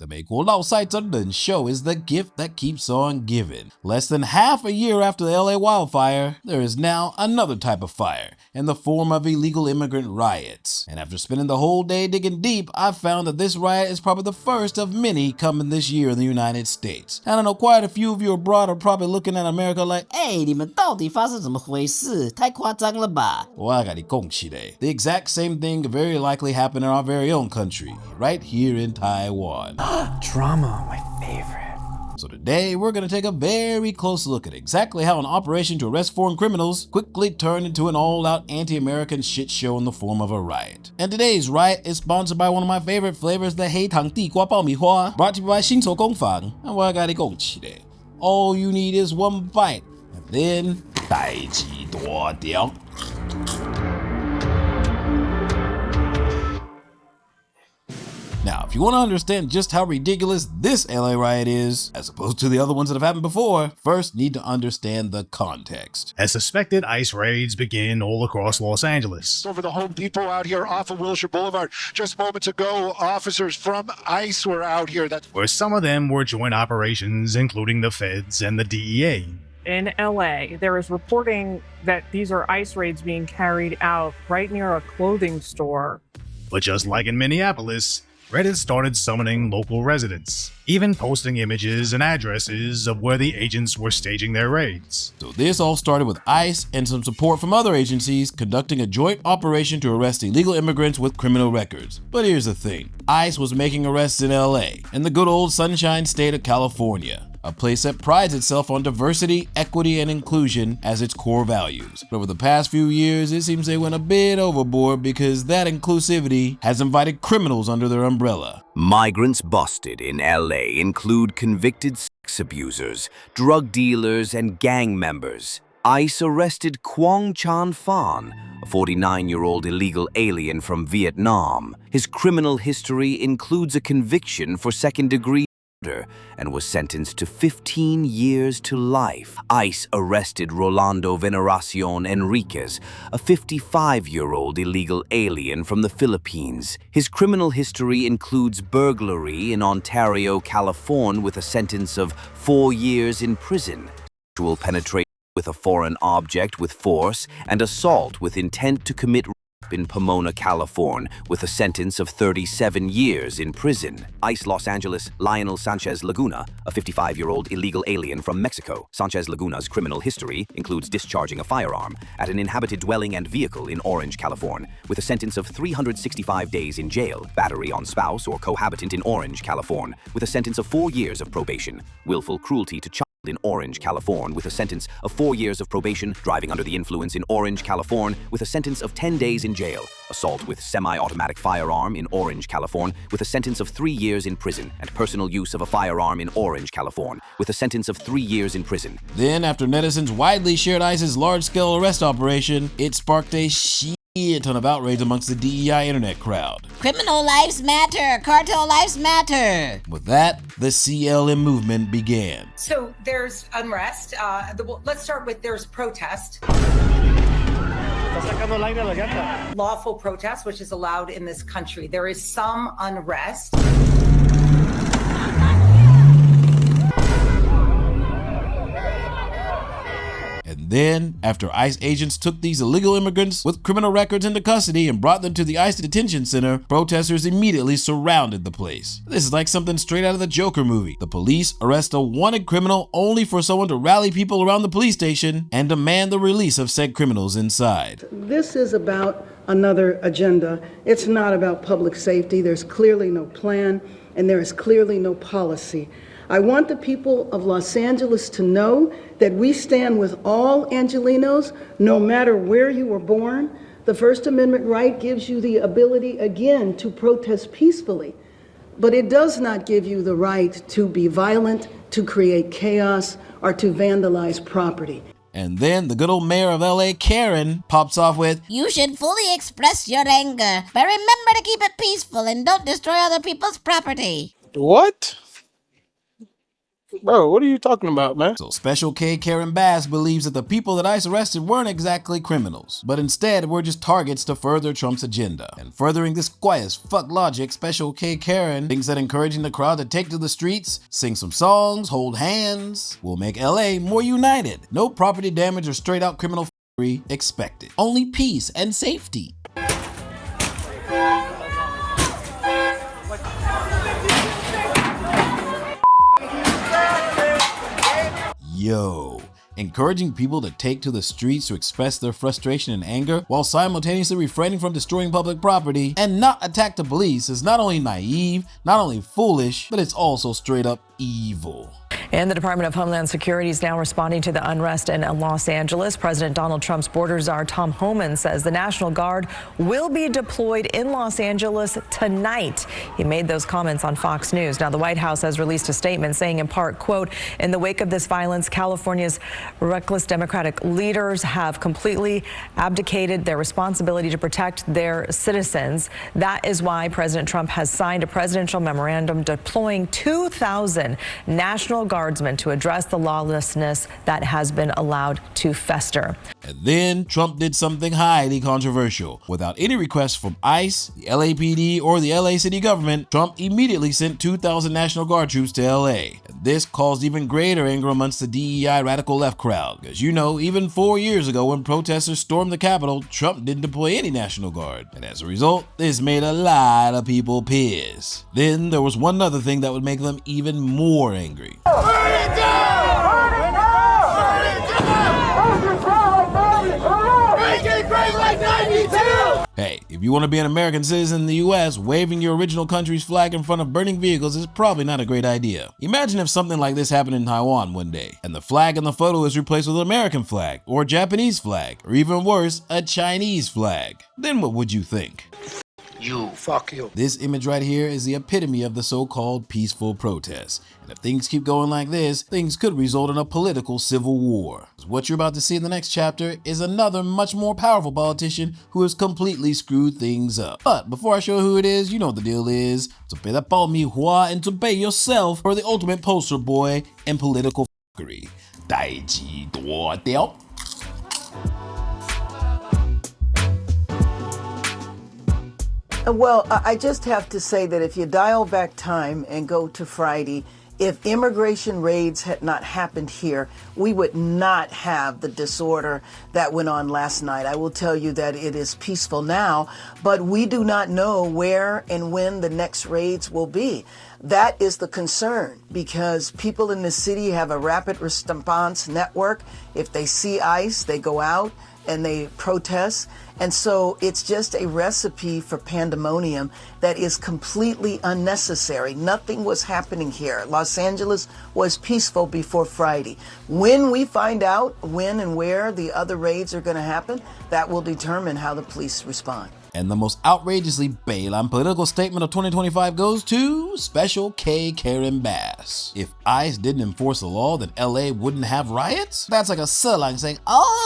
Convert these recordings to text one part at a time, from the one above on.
The 美国落塞真冷秀 is the gift that keeps on giving. Less than half a year after the LA wildfire, there is now another type of fire in the form of illegal immigrant riots. And after spending the whole day digging deep, I found that this riot is probably the first of many coming this year in the United States. And I know quite a few of you abroad are probably looking at America like, "你们到底发生怎么回事？太夸张了吧？" Well, I gotta 恭喜嘞. The exact same thing could very likely happen in our very own country, right here in Taiwan. Drama, my favorite. So today, we're going to take a very close look at exactly how an operation to arrest foreign criminals quickly turned into an all-out anti-American shit show in the form of a riot. And today's riot is sponsored by one of my favorite flavors, the 黑糖地瓜爆米花, brought to you by 新手工坊. And what I got恭喜嘞. All you need is one bite, and then 大吉大条. Now, if you want to understand just how ridiculous this LA riot is, as opposed to the other ones that have happened before, first need to understand the context. As suspected ICE raids begin all across Los Angeles. Over the Home Depot out here off of Wilshire Boulevard. Just moments ago, officers from ICE were out here. Where some of them were joint operations, including the feds and the DEA. In LA, there is reporting that these are ICE raids being carried out right near a clothing store. But just like in Minneapolis, Reddit started summoning local residents, even posting images and addresses of where the agents were staging their raids. So this all started with ICE and some support from other agencies conducting a joint operation to arrest illegal immigrants with criminal records. But here's the thing, ICE was making arrests in LA, in the good old Sunshine State of California, a place that prides itself on diversity, equity, and inclusion as its core values. But over the past few years, it seems they went a bit overboard because that inclusivity has invited criminals under their umbrella. Migrants busted in LA include convicted sex abusers, drug dealers, and gang members. ICE arrested Quang Chan Phan, a 49-year-old illegal alien from Vietnam. His criminal history includes a conviction for second-degree murder and was sentenced to 15 years to life. ICE arrested Rolando Veneracion Enriquez, a 55-year-old illegal alien from the Philippines. His criminal history includes burglary in Ontario, California, with a sentence of 4 years in prison, sexual penetration with a foreign object with force, and assault with intent to commit rape in Pomona, California, with a sentence of 37 years in prison. ICE Los Angeles, Lionel Sanchez Laguna, a 55-year-old illegal alien from Mexico. Sanchez Laguna's criminal history includes discharging a firearm at an inhabited dwelling and vehicle in Orange, California, with a sentence of 365 days in jail, battery on spouse or cohabitant in Orange, California, with a sentence of 4 years of probation, willful cruelty to child in Orange, California, with a sentence of 4 years of probation, driving under the influence in Orange, California, with a sentence of 10 days in jail, assault with semi-automatic firearm in Orange, California, with a sentence of 3 years in prison, and personal use of a firearm in Orange, California, with a sentence of 3 years in prison. Then, after netizens widely shared ICE's large-scale arrest operation, it sparked a ton of outrage amongst the DEI internet crowd. Criminal lives matter. Cartel lives matter. With that, the CLM movement began. So there's unrest. Let's start with there's protest. Lawful protest, which is allowed in this country. There is some unrest. And then, after ICE agents took these illegal immigrants with criminal records into custody and brought them to the ICE detention center, protesters immediately surrounded the place. This is like something straight out of the Joker movie. The police arrest a wanted criminal only for someone to rally people around the police station and demand the release of said criminals inside. This is about another agenda. It's not about public safety. There's clearly no plan, and there is clearly no policy. I want the people of Los Angeles to know that we stand with all Angelenos, no matter where you were born. The First Amendment right gives you the ability, again, to protest peacefully, but it does not give you the right to be violent, to create chaos, or to vandalize property. And then the good old mayor of LA, Karen, pops off with, "You should fully express your anger, but remember to keep it peaceful and don't destroy other people's property." What? Bro, what are you talking about, man? So Special K Karen Bass believes that the people that ICE arrested weren't exactly criminals, but instead were just targets to further Trump's agenda. And furthering this quiet as fuck logic, Special K Karen thinks that encouraging the crowd to take to the streets, sing some songs, hold hands, will make LA more united. No property damage or straight out criminal f***ery expected. Only peace and safety. Yo, encouraging people to take to the streets to express their frustration and anger while simultaneously refraining from destroying public property and not attack the police is not only naive, not only foolish, but it's also straight up evil. And the Department of Homeland Security is now responding to the unrest in Los Angeles. President Donald Trump's border czar Tom Homan says the National Guard will be deployed in Los Angeles tonight. He made those comments on Fox News. Now, the White House has released a statement saying in part, quote, in the wake of this violence, California's reckless Democratic leaders have completely abdicated their responsibility to protect their citizens. That is why President Trump has signed a presidential memorandum deploying 2,000 National Guardsmen to address the lawlessness that has been allowed to fester. And then Trump did something highly controversial. Without any requests from ICE, the LAPD, or the LA city government, Trump immediately sent 2,000 National Guard troops to LA. And this caused even greater anger amongst the DEI radical left crowd. Because you know, even 4 years ago when protesters stormed the Capitol, Trump didn't deploy any National Guard. And as a result, this made a lot of people pissed. Then there was one other thing that would make them even more angry. Burn it down! Burn it down! Burn it down! Make it great like 92! Hey, if you want to be an American citizen in the US, waving your original country's flag in front of burning vehicles is probably not a great idea. Imagine if something like this happened in Taiwan one day, and the flag in the photo is replaced with an American flag, or a Japanese flag, or even worse, a Chinese flag. Then what would you think? Fuck you. This image right here is the epitome of the so-called peaceful protest. And if things keep going like this, things could result in a political civil war. What you're about to see in the next chapter is another much more powerful politician who has completely screwed things up. But before I show who it is, you know what the deal is. To pay that bao mi hua and to pay yourself for the ultimate poster boy in political f***ery. Dai ji duo diao. Well, I just have to say that if you dial back time and go to Friday, if immigration raids had not happened here, we would not have the disorder that went on last night. I will tell you that it is peaceful now, but we do not know where and when the next raids will be. That is the concern, because people in the city have a rapid response network. If they see ICE, they go out and they protest. And so it's just a recipe for pandemonium that is completely unnecessary. Nothing was happening here. Los Angeles was peaceful before Friday. When we find out when and where the other raids are going to happen, that will determine how the police respond. And the most outrageously bailan political statement of 2025 goes to Special K Karen Bass. If ICE didn't enforce the law, then LA wouldn't have riots? That's like a sirlang saying,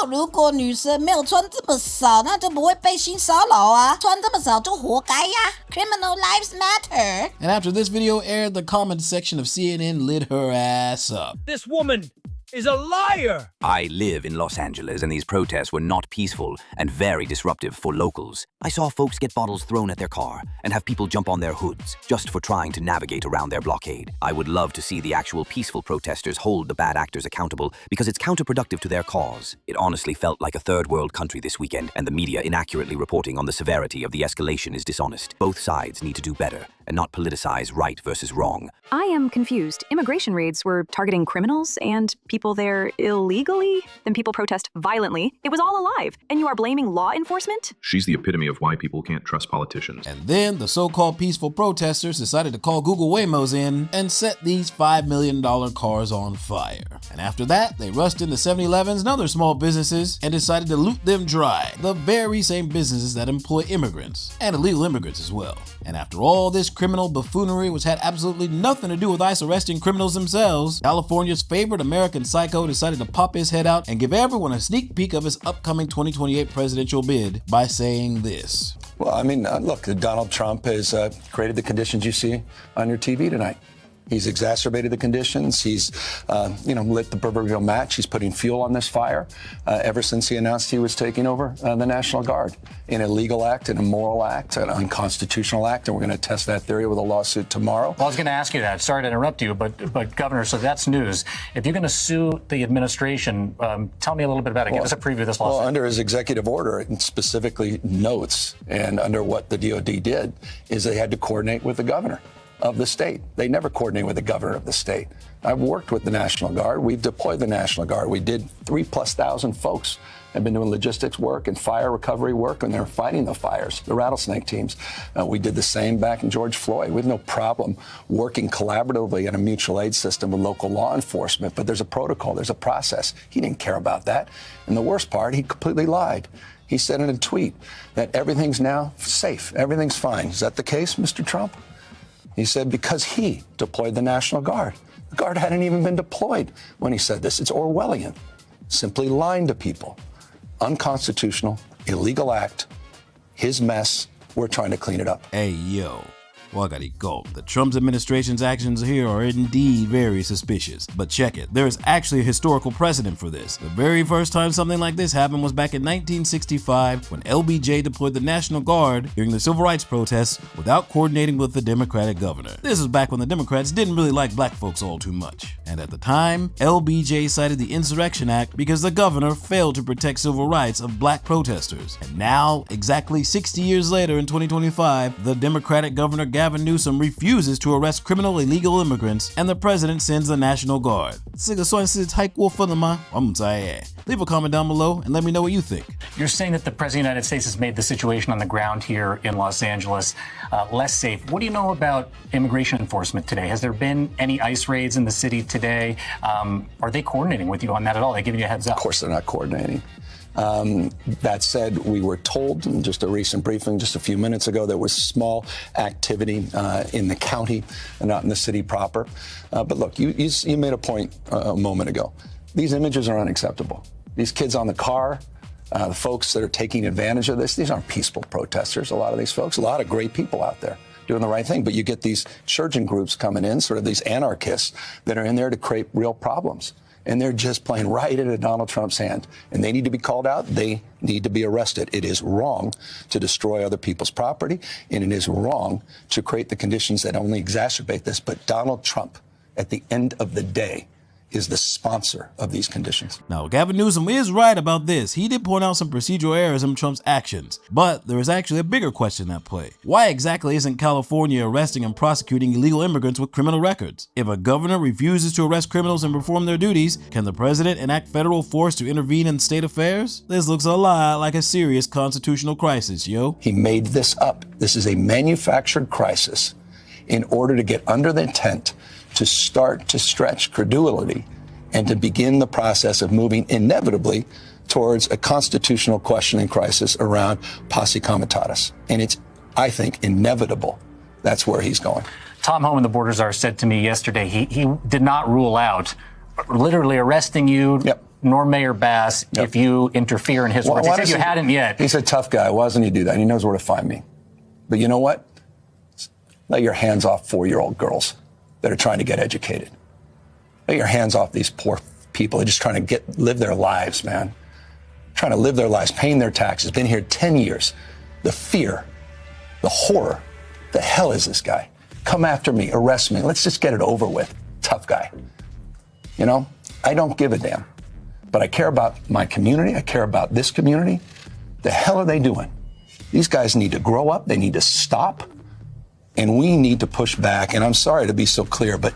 如果女生没有穿这么少，那就不会被性骚扰啊，穿这么少就活该呀。Criminal lives matter. And after this video aired, the comment section of CNN lit her ass up. This woman is a liar! I live in Los Angeles, and these protests were not peaceful and very disruptive for locals. I saw folks get bottles thrown at their car and have people jump on their hoods just for trying to navigate around their blockade. I would love to see the actual peaceful protesters hold the bad actors accountable because it's counterproductive to their cause. It honestly felt like a third world country this weekend, and the media inaccurately reporting on the severity of the escalation is dishonest. Both sides need to do better and not politicize right versus wrong. I am confused. Immigration raids were targeting criminals and people there illegally? Then people protest violently. It was all a lie. And you are blaming law enforcement? She's the epitome of why people can't trust politicians. And then the so-called peaceful protesters decided to call Google Waymos in and set these $5 million cars on fire. And after that, they rushed into 7-Elevens and other small businesses and decided to loot them dry. The very same businesses that employ immigrants, and illegal immigrants as well. And after all this criminal buffoonery, which had absolutely nothing to do with ICE arresting criminals themselves, California's favorite American psycho decided to pop his head out and give everyone a sneak peek of his upcoming 2028 presidential bid by saying this. Well, I mean, look, Donald Trump has created the conditions you see on your TV tonight. He's exacerbated the conditions. He's, lit the proverbial match. He's putting fuel on this fire ever since he announced he was taking over the National Guard. An illegal act, an immoral act, an unconstitutional act, and we're going to test that theory with a lawsuit tomorrow. Well, I was going to ask you that. Sorry to interrupt you, but Governor, so that's news. If you're going to sue the administration, tell me a little bit about it. Give us a preview of this lawsuit. Well, under his executive order, it specifically notes, and under what the DOD did, is they had to coordinate with the governor of the state. They never coordinate with the governor of the state. I've worked with the National Guard. We've deployed the National Guard. We did 3,000+ folks have been doing logistics work and fire recovery work, and they're fighting the fires, the rattlesnake teams. We did the same back in George Floyd. We have no problem working collaboratively in a mutual aid system with local law enforcement, but there's a protocol, there's a process. He didn't care about that. And the worst part, he completely lied. He said in a tweet that everything's now safe, everything's fine. Is that the case, Mr. Trump? He said because he deployed the National Guard. The Guard hadn't even been deployed when he said this. It's Orwellian. Simply lying to people. Unconstitutional, illegal act. His mess. We're trying to clean it up. Hey, yo. Wagari go. The Trump administration's actions here are indeed very suspicious. But check it, there is actually a historical precedent for this. The very first time something like this happened was back in 1965 when LBJ deployed the National Guard during the civil rights protests without coordinating with the Democratic governor. This was back when the Democrats didn't really like black folks all too much. And at the time, LBJ cited the Insurrection Act because the governor failed to protect civil rights of black protesters. And now, exactly 60 years later in 2025, the Democratic governor Gavin Newsom refuses to arrest criminal illegal immigrants, and the president sends the National Guard. Leave a comment down below and let me know what you think. You're saying that the President of the United States has made the situation on the ground here in Los Angeles less safe. What do you know about immigration enforcement today? Has there been any ICE raids in the city today? Are they coordinating with you on that at all? Are they giving you a heads up? Of course they're not coordinating. That said, we were told in just a recent briefing just a few minutes ago there was small activity in the county and not in the city proper. But look, you made a point a moment ago. These images are unacceptable. These kids on the car, the folks that are taking advantage of this, these aren't peaceful protesters, a lot of these folks, a lot of great people out there doing the right thing. But you get these insurgent groups coming in, sort of these anarchists that are in there to create real problems. And they're just playing right into Donald Trump's hand. And they need to be called out. They need to be arrested. It is wrong to destroy other people's property, and it is wrong to create the conditions that only exacerbate this. But Donald Trump, at the end of the day, is the sponsor of these conditions. Now, Gavin Newsom is right about this. He did point out some procedural errors in Trump's actions, but there is actually a bigger question at play. Why exactly isn't California arresting and prosecuting illegal immigrants with criminal records? If a governor refuses to arrest criminals and perform their duties, can the president enact federal force to intervene in state affairs? This looks a lot like a serious constitutional crisis, yo. He made this up. This is a manufactured crisis in order to get under the tent to start to stretch credulity and to begin the process of moving inevitably towards a constitutional questioning crisis around posse comitatus. And it's, I think, inevitable. That's where he's going. Tom Homan, the border czar, said to me yesterday he did not rule out literally arresting you, nor Mayor Bass, if you interfere in his work. He said you hadn't yet. He's a tough guy. Why doesn't he do that? He knows where to find me. But you know what? Let your hands off 4-year-old girls that are trying to get educated. Let your hands off these poor people. They're just trying to live their lives, man. Trying to live their lives, paying their taxes. Been here 10 years. The fear, the horror. The hell is this guy? Come after me, arrest me. Let's just get it over with. Tough guy. You know, I don't give a damn. But I care about my community. I care about this community. The hell are they doing? These guys need to grow up. They need to stop. And we need to push back. And I'm sorry to be so clear, but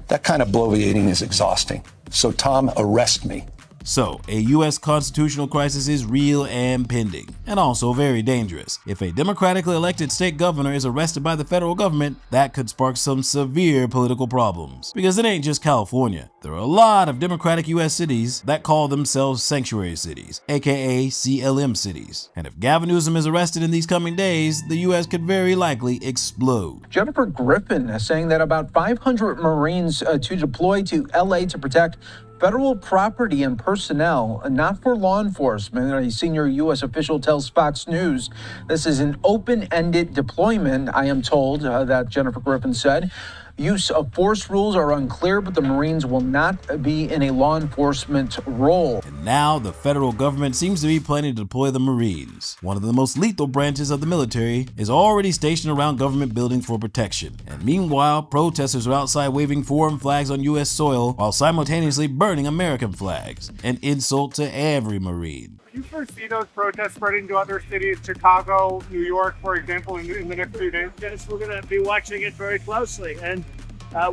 that kind of bloviating is exhausting. So, Tom, arrest me. So, a U.S. constitutional crisis is real and pending, and also very dangerous. If a democratically elected state governor is arrested by the federal government, that could spark some severe political problems. Because it ain't just California. There are a lot of democratic U.S. cities that call themselves sanctuary cities, aka CLM cities. And if Gavin Newsom is arrested in these coming days, the U.S. could very likely explode. Jennifer Griffin is saying that about 500 Marines to deploy to L.A. to protect federal property and personnel, not for law enforcement. A senior U.S. official tells Fox News this is an open-ended deployment, I am told, that Jennifer Griffin said. use of force rules are unclear, but the Marines will not be in a law enforcement role. And now the federal government seems to be planning to deploy the Marines. One of the most lethal branches of the military is already stationed around government buildings for protection. And meanwhile, protesters are outside waving foreign flags on U.S. soil while simultaneously burning American flags. An insult to every Marine. Do you foresee those protests spreading to other cities, Chicago, New York, for example, in the next few days? Yes, we're going to be watching it very closely. And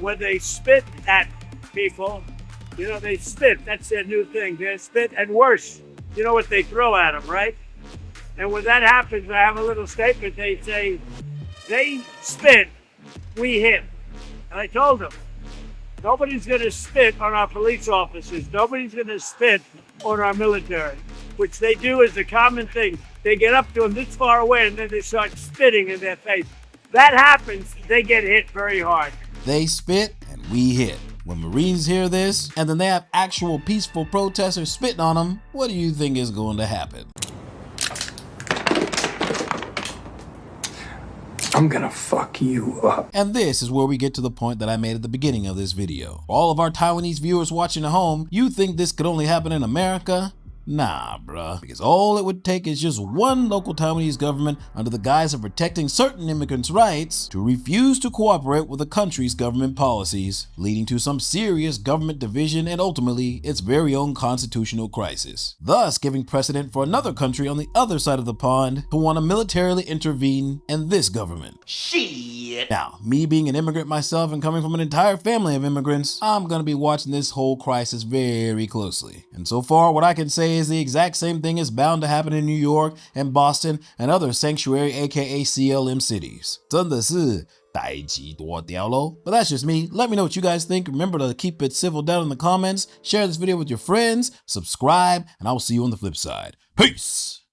when they spit at people, you know, they spit. That's their new thing. They spit, and worse, you know what they throw at them, right? And when that happens, I have a little statement. They say, they spit, we hit. And I told them, nobody's going to spit on our police officers. Nobody's going to spit on our military, which they do as a common thing. They get up to them this far away and then they start spitting in their face. That happens, they get hit very hard. They spit and we hit. When Marines hear this, and then they have actual peaceful protesters spitting on them, what do you think is going to happen? I'm gonna fuck you up. And this is where we get to the point that I made at the beginning of this video. For all of our Taiwanese viewers watching at home, you think this could only happen in America? Nah, bruh. Because all it would take is just one local Taiwanese government under the guise of protecting certain immigrants' rights to refuse to cooperate with the country's government policies, leading to some serious government division and ultimately its very own constitutional crisis. Thus giving precedent for another country on the other side of the pond to want to militarily intervene in this government. Shit. Now, me being an immigrant myself and coming from an entire family of immigrants, I'm gonna be watching this whole crisis very closely. And so far, what I can say is the exact same thing is bound to happen in New York and Boston and other sanctuary aka CLM cities. 真的是代志大条咯. But that's just me. Let me know what you guys think. Remember to keep it civil down in the comments, share this video with your friends, subscribe, and I will see you on the flip side. Peace!